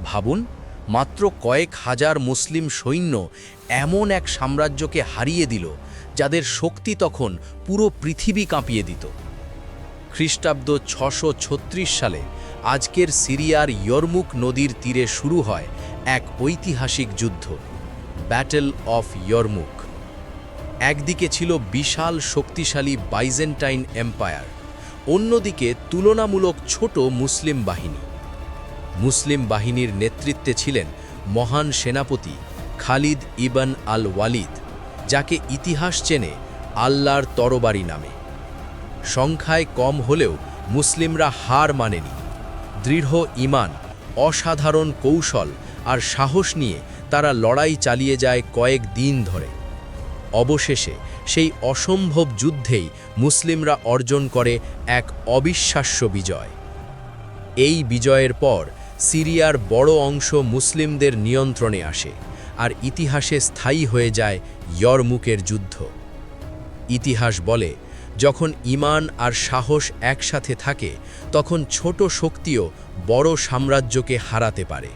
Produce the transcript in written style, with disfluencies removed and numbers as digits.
ভাবুন, মাত্র কয়েক হাজার মুসলিম সৈন্য এমন এক সাম্রাজ্যকে হারিয়ে দিল যাদের শক্তি তখন পুরো পৃথিবী কাঁপিয়ে দিত। খ্রিস্টাব্দ 636 সালে আজকের সিরিয়ার ইয়রমুক নদীর তীরে শুরু হয় এক ঐতিহাসিক যুদ্ধ, ব্যাটল অফ ইয়রমুক। একদিকে ছিল বিশাল শক্তিশালী বাইজেন্টাইন এম্পায়ার, অন্যদিকে তুলনামূলক ছোট মুসলিম বাহিনী। মুসলিম বাহিনীর নেতৃত্বে ছিলেন মহান সেনাপতি খালিদ ইবন আল ওয়ালিদ, যাকে ইতিহাস চেনে আল্লাহর তরবারি নামে। সংখ্যায় কম হলেও মুসলিমরা হার মানেনি। দৃঢ় ঈমান, অসাধারণ কৌশল আর সাহস নিয়ে তারা লড়াই চালিয়ে যায় কয়েক দিন ধরে। অবশেষে সেই অসম্ভব যুদ্ধেই মুসলিমরা অর্জন করে এক অবিশ্বাস্য বিজয়। এই বিজয়ের পর সিরিয়ার বড় অংশ মুসলিমদের নিয়ন্ত্রণে আসে, আর ইতিহাসে স্থায়ী হয়ে যায় ইয়রমুকের যুদ্ধ। ইতিহাস বলে, যখন ঈমান আর সাহস একসাথে থাকে, তখন ছোট শক্তিও বড় সাম্রাজ্যকে হারাতে পারে।